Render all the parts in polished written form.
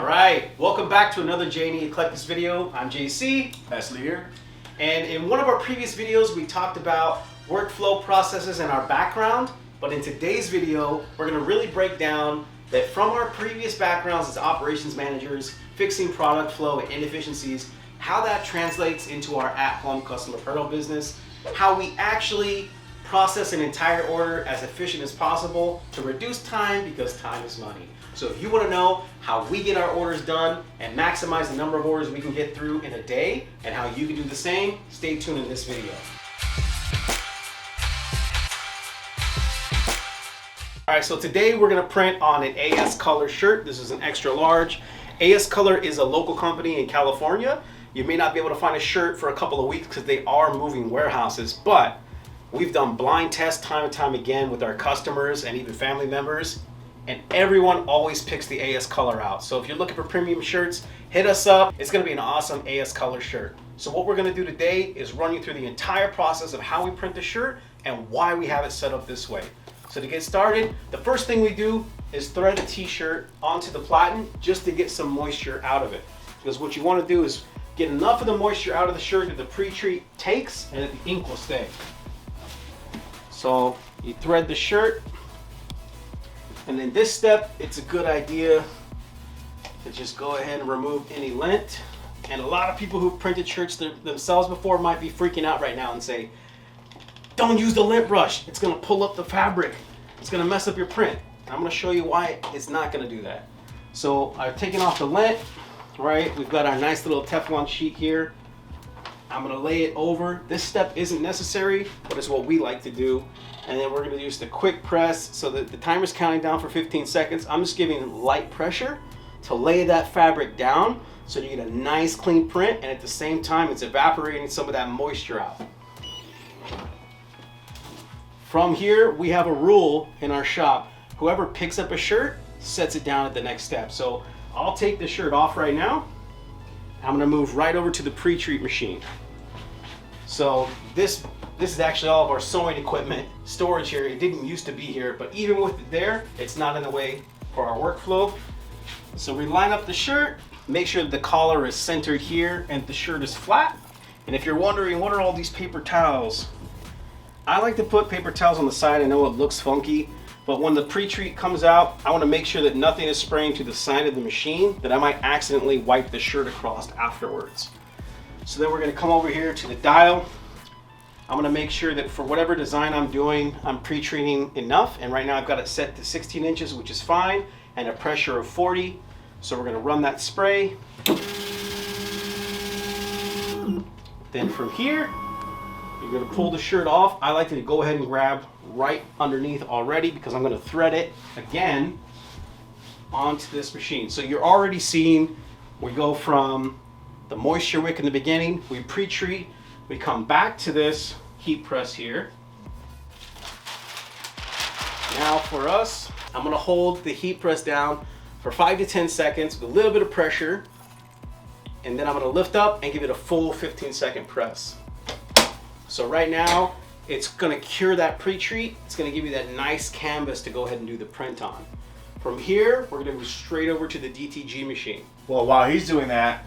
Alright, welcome back to another J&E Eclectics video. I'm JC. Wesley here. And in one of our previous videos, we talked about workflow processes and our background. But in today's video, we're going to really break down that from our previous backgrounds as operations managers, fixing product flow and inefficiencies, how that translates into our at-home customer apparel business, how we actually process an entire order as efficient as possible to reduce time, because time is money. So if you want to know how we get our orders done and maximize the number of orders we can get through in a day and how you can do the same, stay tuned in this video. Alright, so today we're going to print on an AS Color shirt. This is an extra large. AS Color is a local company in California. You may not be able to find a shirt for a couple of weeks because they are moving warehouses, but we've done blind tests time and time again with our customers and even family members, and everyone always picks the AS Color out. So if you're looking for premium shirts, hit us up. It's going to be an awesome AS Color shirt. So what we're going to do today is run you through the entire process of how we print the shirt and why we have it set up this way. So to get started, the first thing we do is thread a t-shirt onto the platen just to get some moisture out of it. Because what you want to do is get enough of the moisture out of the shirt that the pre-treat takes and that the ink will stay. So you thread the shirt, and in this step, it's a good idea to just go ahead and remove any lint. And a lot of people who've printed shirts themselves before might be freaking out right now and say, don't use the lint brush. It's gonna pull up the fabric. It's gonna mess up your print. I'm gonna show you why it's not gonna do that. So I've taken off the lint, right? We've got our nice little Teflon sheet here. I'm gonna lay it over. This step isn't necessary, but it's what we like to do. And then we're gonna use the quick press so that the timer's counting down for 15 seconds. I'm just giving light pressure to lay that fabric down so you get a nice clean print, and at the same time it's evaporating some of that moisture out. From here, we have a rule in our shop. Whoever picks up a shirt sets it down at the next step. So I'll take the shirt off right now. I'm gonna move right over to the pre-treat machine. So this is actually all of our sewing equipment storage here. It didn't used to be here, but even with it there, it's not in the way for our workflow. So we line up the shirt, make sure that the collar is centered here and the shirt is flat. And if you're wondering, what are all these paper towels? I like to put paper towels on the side. I know it looks funky, but when the pre-treat comes out, I want to make sure that nothing is spraying to the side of the machine that I might accidentally wipe the shirt across afterwards. So then we're going to come over here to the dial. I'm going to make sure that for whatever design I'm doing, I'm pre-treating enough. And right now I've got it set to 16 inches, which is fine, and a pressure of 40. So we're going to run that spray. Then from here, you're going to pull the shirt off. I like to go ahead and grab right underneath already because I'm going to thread it again onto this machine. So you're already seeing we go from the moisture wick in the beginning, we pre-treat, we come back to this heat press here. Now for us, I'm going to hold the heat press down for 5 to 10 seconds with a little bit of pressure, and then I'm going to lift up and give it a full 15-second press. So right now, it's going to cure that pre-treat. It's going to give you that nice canvas to go ahead and do the print on. From here, we're going to go straight over to the DTG machine. Well, while he's doing that,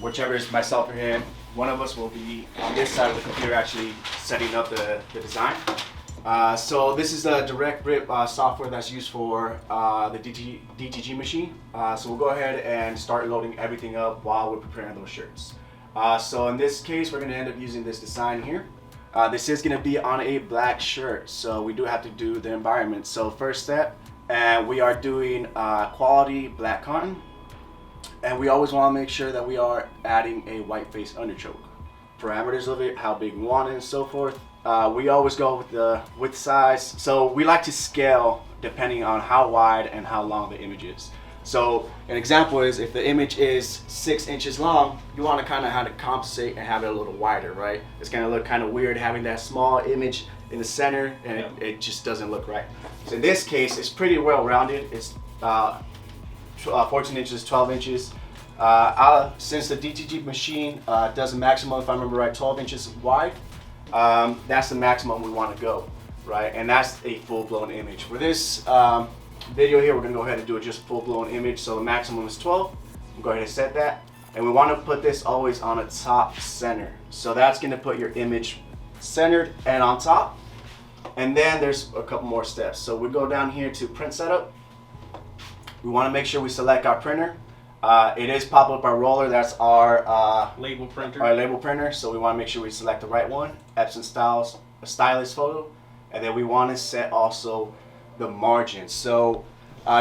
whichever is myself or him, one of us will be on this side of the computer actually setting up the design. So this is the direct rip software that's used for the DTG machine. So we'll go ahead and start loading everything up while we're preparing those shirts. So in this case, we're going to end up using this design here. This is going to be on a black shirt, so we do have to do the environment. So first step, and we are doing quality black cotton, and we always want to make sure that we are adding a white face underchoke. Parameters of it, how big we want it, and so forth. We always go with the width size, so we like to scale depending on how wide and how long the image is. So an example is if the image is 6 inches long, you want to kind of have to compensate and have it a little wider, right? It's going to look kind of weird having that small image in the center, and it just doesn't look right. So in this case, it's pretty well rounded. It's 14 inches, 12 inches. Since the DTG machine does a maximum, if I remember right, 12 inches wide, that's the maximum we want to go, right? And that's a full-blown image. For this video here, we're gonna go ahead and do it just full-blown image. So the maximum is 12. We'll go ahead and set that. And we want to put this always on a top center. So that's gonna put your image centered and on top. And then there's a couple more steps. So we go down here to print setup. We want to make sure we select our printer. It is pop-up our roller. That's our label printer. Our label printer. So we want to make sure we select the right one. Epson Styles, a stylus photo. And then we want to set also the margin. So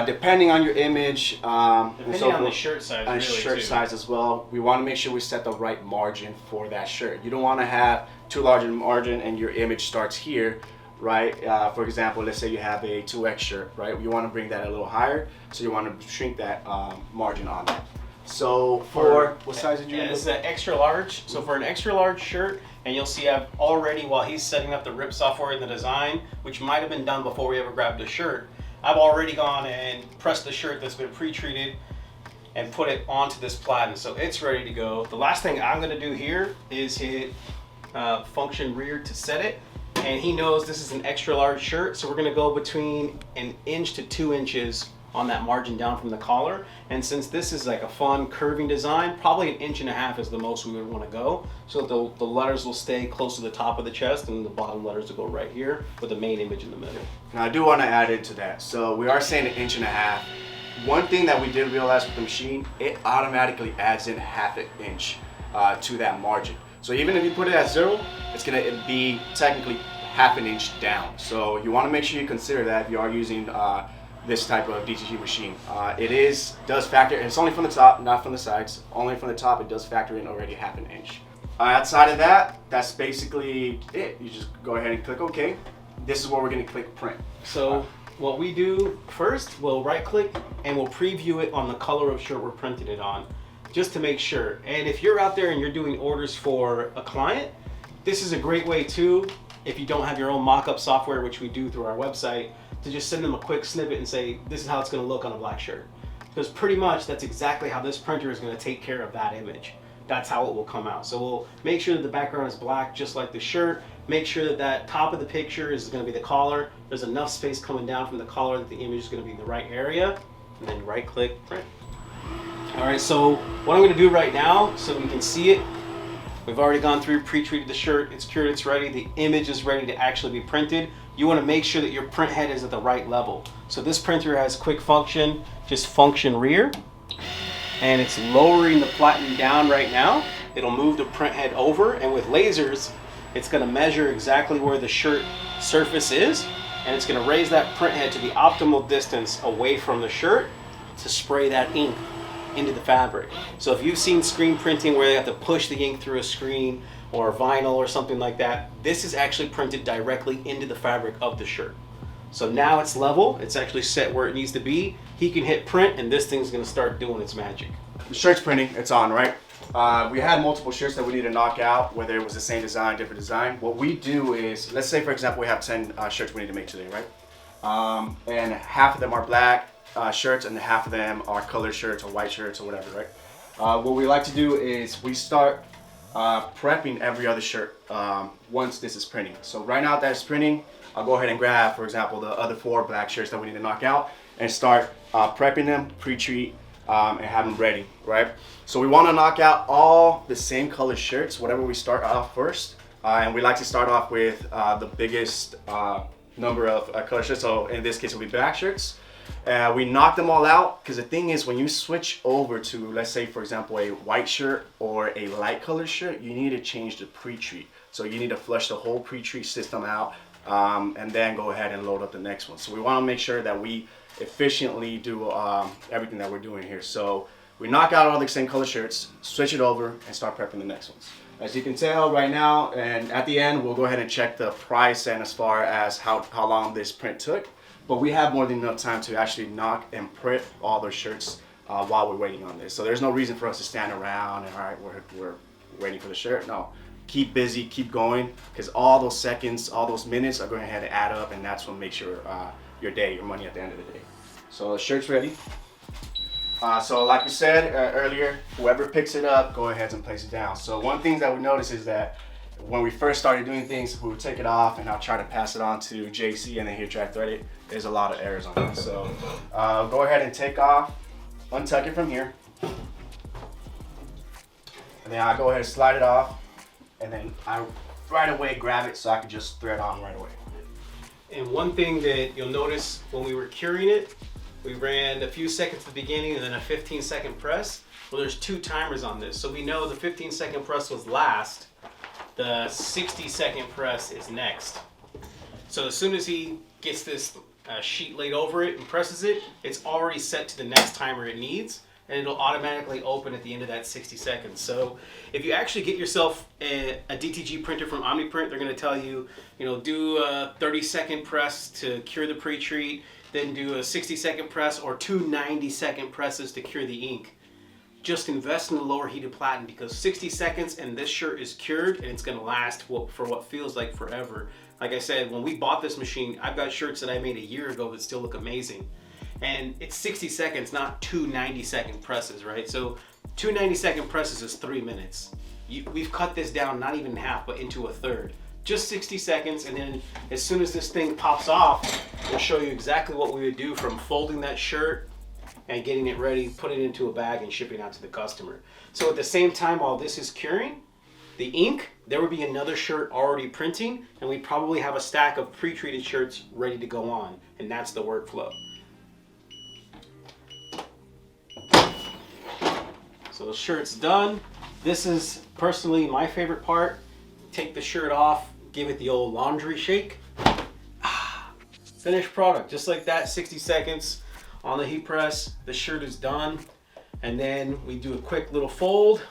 depending on your image, depending on the shirt size, and shirt size as well, we want to make sure we set the right margin for that shirt. You don't want to have too large a margin and your image starts here, right? For example, let's say you have a 2X shirt, right? You want to bring that a little higher, so you want to shrink that margin on that. So for what size did you? Yeah, it's an extra large. So for an extra large shirt, and you'll see I've already, while he's setting up the rip software in the design, which might have been done before we ever grabbed the shirt, I've already gone and pressed the shirt that's been pre-treated and put it onto this platen, so it's ready to go. The last thing I'm going to do here is hit function rear to set it, and he knows this is an extra large shirt, so we're going to go between 1 inch to 2 inches on that margin down from the collar. And since this is like a fun curving design, probably 1.5 inches is the most we would want to go, so the letters will stay close to the top of the chest and the bottom letters will go right here with the main image in the middle. Now I do want to add into that, so we are saying 1.5 inches. One thing that we did realize with the machine, it automatically adds in 1/2 inch to that margin. So even if you put it at 0, it's going to be technically 1/2 inch down. So you want to make sure you consider that if you are using this type of DTG machine. It does factor, and it's only from the top, not from the sides. Only from the top, it does factor in already 1/2 inch. Outside of that, that's basically it. You just go ahead and click OK. This is where we're going to click print. So what we do first, we'll right click and we'll preview it on the color of shirt we're printing it on, just to make sure. And if you're out there and you're doing orders for a client, this is a great way too, if you don't have your own mock-up software, which we do through our website, to just send them a quick snippet and say, this is how it's going to look on a black shirt. Because pretty much that's exactly how this printer is going to take care of that image. That's how it will come out. So we'll make sure that the background is black just like the shirt. Make sure that that top of the picture is going to be the collar. There's enough space coming down from the collar that the image is going to be in the right area. And then right click, print. Alright, so what I'm going to do right now so we can see it, we've already gone through, pre-treated the shirt, it's cured, it's ready, the image is ready to actually be printed. You want to make sure that your print head is at the right level. So this printer has quick function, just function rear, and it's lowering the platen down right now. It'll move the print head over, and with lasers, it's going to measure exactly where the shirt surface is, and it's going to raise that print head to the optimal distance away from the shirt to spray that ink into the fabric. So if you've seen screen printing where they have to push the ink through a screen or vinyl or something like that, this is actually printed directly into the fabric of the shirt. So now it's level, it's actually set where it needs to be. He can hit print and this thing's gonna start doing its magic. The shirt's printing, it's on, right? We had multiple shirts that we need to knock out, whether it was the same design, different design. What we do is, let's say for example we have 10 shirts we need to make today, right? And half of them are black shirts and half of them are colored shirts or white shirts or whatever, right? What we like to do is we start prepping every other shirt once this is printing. So right now that it's printing, I'll go ahead and grab, for example, the other 4 black shirts that we need to knock out and start prepping them, pre-treat, and have them ready, right? So we want to knock out all the same color shirts, whatever we start off first. And we like to start off with the biggest number of color shirts. So in this case, it'll be black shirts. We knock them all out because the thing is, when you switch over to, let's say, for example, a white shirt or a light color shirt, you need to change the pre-treat. So you need to flush the whole pre-treat system out and then go ahead and load up the next one. So we want to make sure that we efficiently do everything that we're doing here. So we knock out all the same color shirts, switch it over, and start prepping the next ones. As you can tell right now, and at the end, we'll go ahead and check the price and as far as how long this print took. But we have more than enough time to actually knock and print all those shirts while we're waiting on this. So there's no reason for us to stand around and, all right, we're waiting for the shirt. No, keep busy, keep going, because all those seconds, all those minutes are going ahead and add up, and that's what makes your day, your money at the end of the day. So the shirt's ready. So like we said earlier, whoever picks it up, go ahead and place it down. So one thing that we notice is that when we first started doing things, we would take it off and I'll try to pass it on to JC and then he'll try to thread it. There's a lot of errors on that. So go ahead and take off, untuck it from here. And then I'll go ahead and slide it off. And then I right away grab it so I can just thread on right away. And one thing that you'll notice when we were curing it, we ran a few seconds at the beginning and then a 15-second press. Well, there's 2 timers on this. So we know the 15-second press was last. The 60-second press is next. So as soon as he gets this sheet laid over it and presses it, it's already set to the next timer it needs, and it'll automatically open at the end of that 60 seconds. So if you actually get yourself a DTG printer from OmniPrint, they're going to tell you, do a 30-second press to cure the pre-treat, then do a 60-second press or 2 90-second presses to cure the ink. Just invest in the lower heated platen, because 60 seconds and this shirt is cured and it's going to last for what feels like forever. Like I said, when we bought this machine, I've got shirts that I made a year ago that still look amazing. And it's 60 seconds, not 2 90-second presses, right? So 2 90-second presses is 3 minutes. We've cut this down not even half, but into a third. Just 60 seconds, and then as soon as this thing pops off, we'll show you exactly what we would do from folding that shirt and getting it ready, putting it into a bag and shipping out to the customer. So at the same time while this is curing, the ink, there would be another shirt already printing, and we probably have a stack of pre-treated shirts ready to go on, and that's the workflow. So the shirt's done. This is personally my favorite part. Take the shirt off, give it the old laundry shake. Finished product, just like that, 60 seconds on the heat press. The shirt is done. And then we do a quick little fold.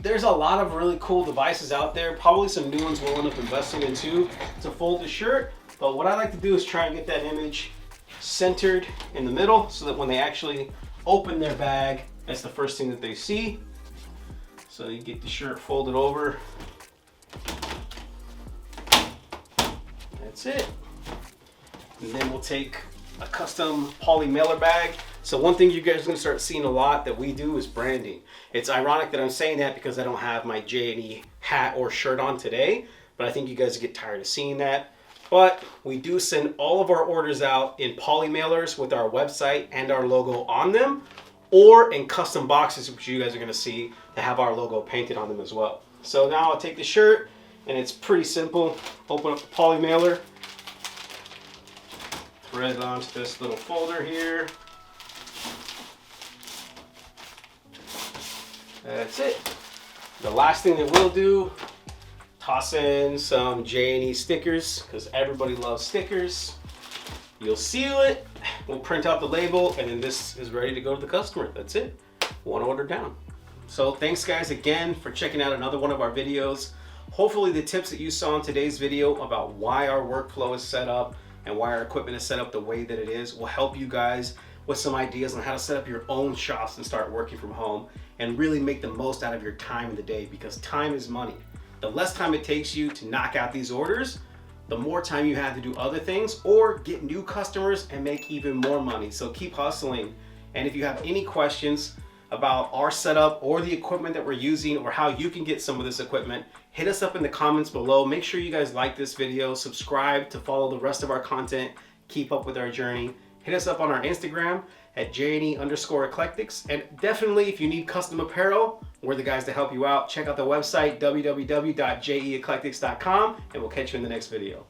There's a lot of really cool devices out there, probably some new ones we'll end up investing in too, to fold the shirt. But what I like to do is try and get that image centered in the middle so that when they actually open their bag, that's the first thing that they see. So you get the shirt folded over. That's it. And then we'll take a custom poly mailer bag. So one thing you guys are going to start seeing a lot that we do is branding. It's ironic that I'm saying that because I don't have my J&E hat or shirt on today, but I think you guys get tired of seeing that. But we do send all of our orders out in poly mailers with our website and our logo on them, or in custom boxes, which you guys are going to see, that have our logo painted on them as well. So now I'll take the shirt, and it's pretty simple. Open up the poly mailer, thread it onto this little folder here. That's it. The last thing that we'll do, toss in some J&E stickers, because everybody loves stickers. You'll seal it, we'll print out the label, and then this is ready to go to the customer. That's it. One order down. So thanks guys again for checking out another one of our videos. Hopefully the tips that you saw in today's video about why our workflow is set up and why our equipment is set up the way that it is will help you guys with some ideas on how to set up your own shops and start working from home and really make the most out of your time in the day, because time is money. The less time it takes you to knock out these orders, the more time you have to do other things or get new customers and make even more money. So keep hustling. And if you have any questions about our setup or the equipment that we're using or how you can get some of this equipment, hit us up in the comments below. Make sure you guys like this video, subscribe to follow the rest of our content, keep up with our journey. Hit us up on our Instagram at @JNE_Eclectics. And definitely, if you need custom apparel, we're the guys to help you out. Check out the website, www.jeeclectics.com, and we'll catch you in the next video.